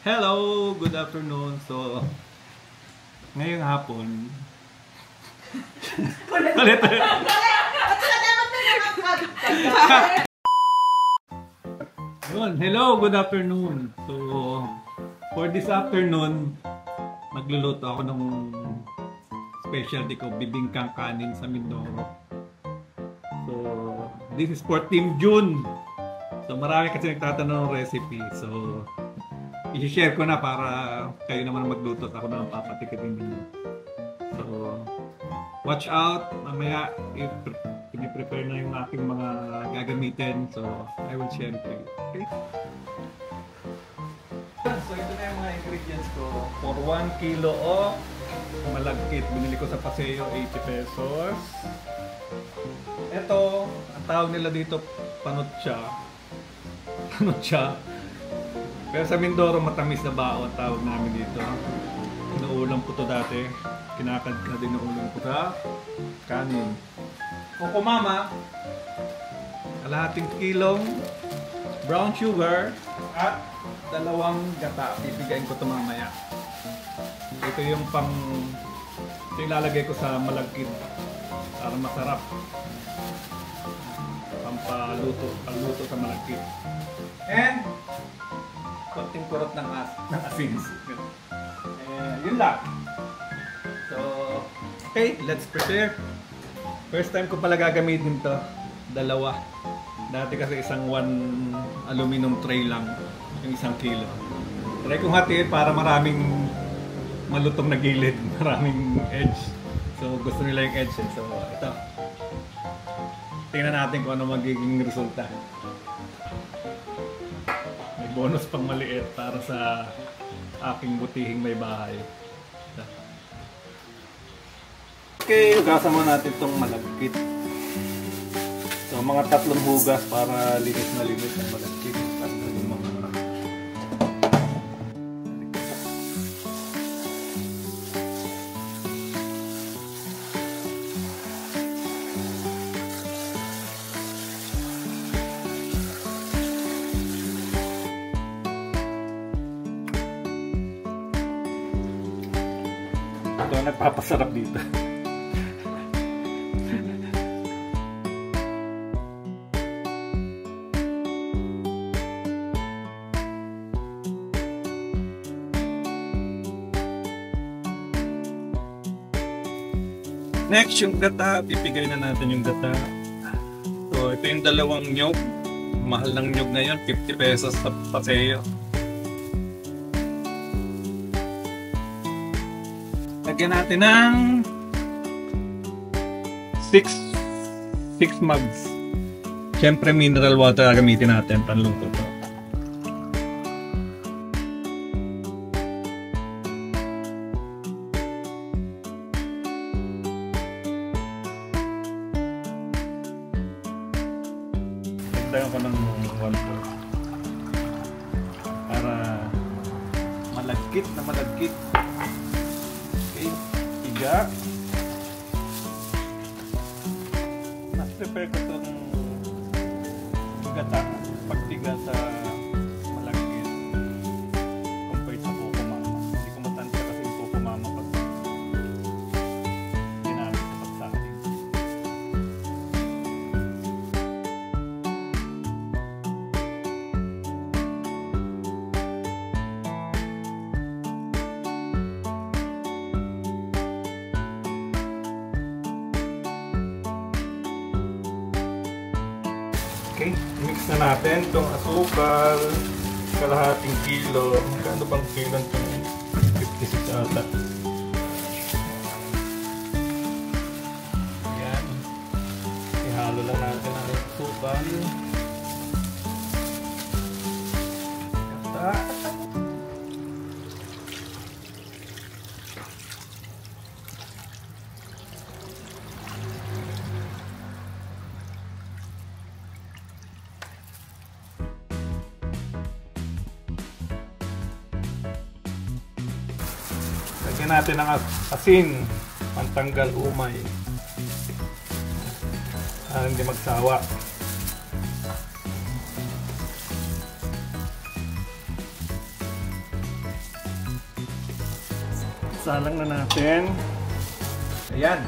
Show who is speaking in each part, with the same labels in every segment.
Speaker 1: Hello! Good afternoon. So, ngayong hapon... Ulit! Hello! Good afternoon. So, for this afternoon, magluluto ako ng specialty ko, bibingkang kanin sa Mindoro. So, this is for Team June. So, marami kasi nagtatanong ng recipe. So, i-share ko na para kayo naman magluto at ako naman papatikitin ninyo. So, watch out. Mamaya, i-prepare na yung aking mga gagamitin. So, I will share it to you. Okay? So, ito na yung mga ingredients ko. For 1 kilo of malagkit. Binili ko sa Paseo, 80 pesos. Ito, ang tawag nila dito, panutsa. Panutsa. Pero sa Mindoro, matamis na bao ang tawag namin dito. Inuulam ko to dati. Kinakad na din ulam ko sa kanin. Kokomama, kalahating kilong brown sugar at 2 gata. Bibigayin ko ito mamaya. Ito yung ito yung lalagay ko sa malagkit para masarap. Pampaluto sa malagkit. And konting kurot ng asin. Yun lang. So, okay, let's prepare. First time ko pala gagamitin to. 2. Dati kasi isang 1 aluminum tray lang. Yung 1 kilo. Try kong hatiin para maraming malutong na gilid. Maraming edge. So, gusto nila yung edge. So, ito. Tingnan natin kung ano magiging resulta. Bonus pang maliit para sa aking butihing may bahay. Okay, hugasan mo natin itong malagkit. So, mga 3 hugas para linis na linis ang malagkit. Ito ang nagpapasarap dito. Next, yung gata. Pipigay na natin yung gata. So, ito yung 2 nyog. Mahal ng nyog ngayon, 50 pesos sa Paseo. Lagyan natin ng 6 mugs. Siyempre mineral water gagamitin natin panluto to. Lagyan ko ng 1/4 para malagkit na malagkit. Tiga. Mas-prepare ko itong gata pagtiga sa malagkit compared sa kokomama. Hindi ko matansya kasi yung kokomama pag ginamit sa pagsaing. Okay, mix na natin itong asukal, kalahating kilo. Magkano bang kilo ito? 56 ata. Ayan. Ihalo lang natin ang asukal. Gata. Lagyan natin ng asin, pantanggal umay. Hindi magsawa. Salang na natin. Ayan.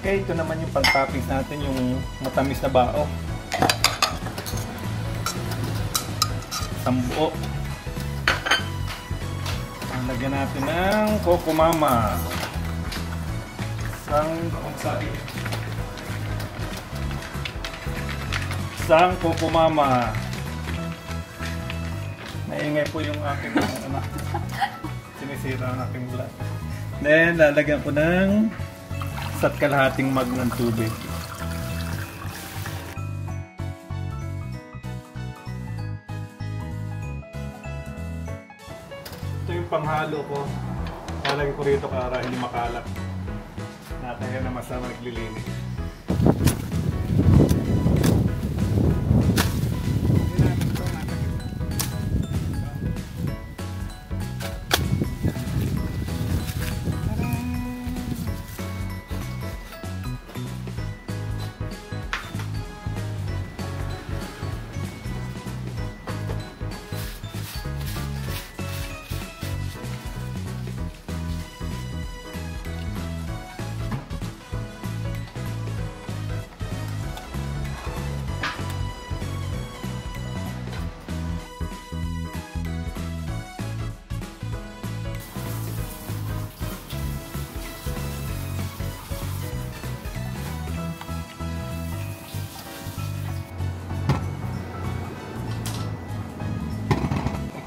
Speaker 1: Okay, ito naman yung pang-toppings natin, yung matamis na bao. Sambo. Lagyan natin ng Coco Mama. Isang Coco Mama. Naingay po yung aking sinisira ang aking vlog. Then, lalagyan ko ng isa't kalahating mug ng tubig. Ito yung panghalo ko. Lalagyan ko rito para hindi makalat. Natanggal na masama naglilinis.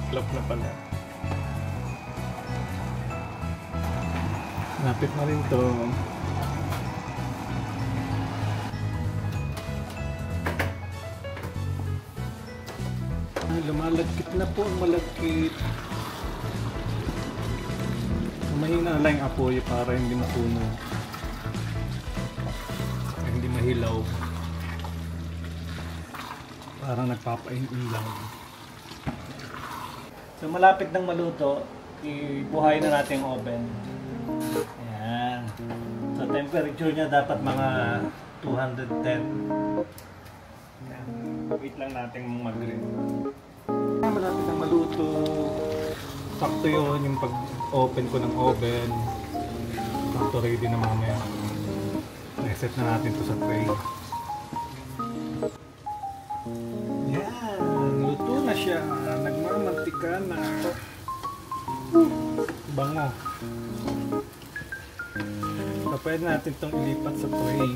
Speaker 1: Lop na pala. Napit na rin to. Lumalagkit na po, malagkit. Mahina lang yung apoy para hindi mapuno. Hindi mahilaw. Parang nagpapain-in lang. So malapit nang maluto, ibuhayin na natin yung oven. Ayan. So temperature niya dapat mga 210. Ayan. Wait lang natin mag-grill. Malapit nang maluto. Sakto yun yung pag-open ko ng oven. Sakto ready na mamaya. Reset na natin to sa tray. Yan. Luto na siya. Nagmamantika na. Bango. So, pwede natin itong ilipat sa tray.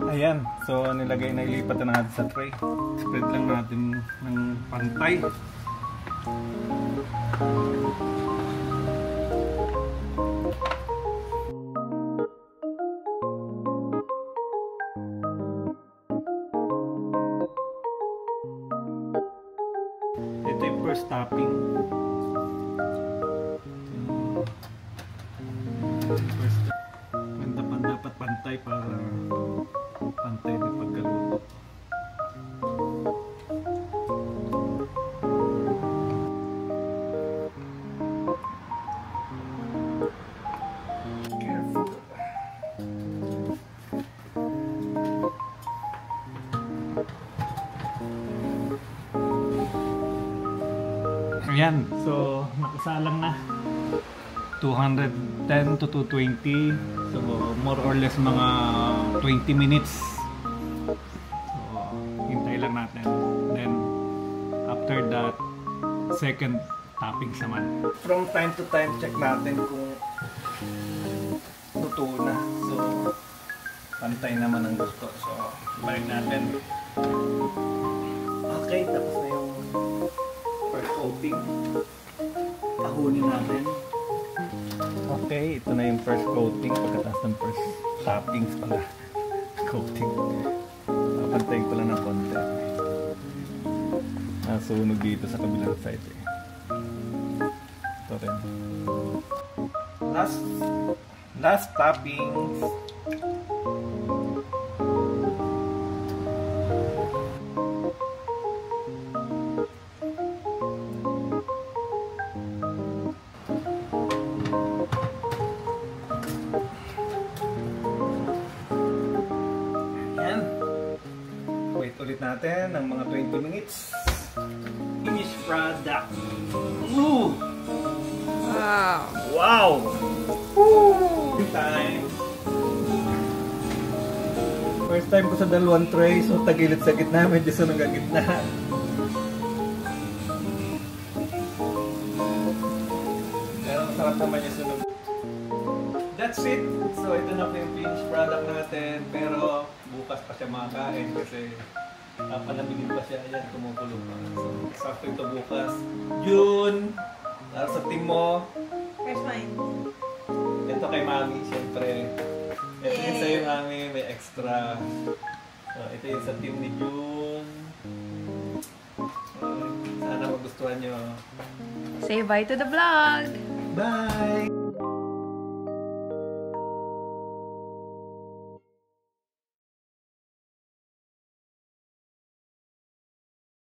Speaker 1: Ayan. So, nilagay na ilipat na natin sa tray. Spread lang natin ng pantay. Ito yung first topping. Dapat pantay para pantay din pagkaluto. Careful. Ayan, so nakasalang na. 210 to 220. So more or less mga 20 minutes. So hintay lang natin. Then after that, second toppings naman. From time to time check natin kung luto na. So pantay naman ang gusto. So balik natin. Okay, tapos na yung first coating. Tahunin natin. Okay, ito na yung first coating. Pagkatapos ng first toppings pala. Coating. Papantayin ko lang ng konti. Nasunog dito sa kabilang side eh. Ito rin. Last toppings. natin ng mga 20 minutes. Finished product. Woo!
Speaker 2: Wow!
Speaker 1: Wow! Woo! Time. First time ko sa dalawang tray, so tagilid sa gitna, medyo sunog ang gitna. Pero masarap naman yung sunog. That's it! So ito na po yung finished product natin, pero bukas pa siya makakain kasi panamigin pa siya. Ayan, kumukulo pa. So, sakto ito bukas. June! Para sa team mo.
Speaker 2: Where's mine?
Speaker 1: Ito kay Mami, siyempre. Ito yung sa'yo, Mami. May extra. So, ito yung sa team ni June. So, sana magustuhan nyo.
Speaker 2: Say bye to the vlog!
Speaker 1: Bye!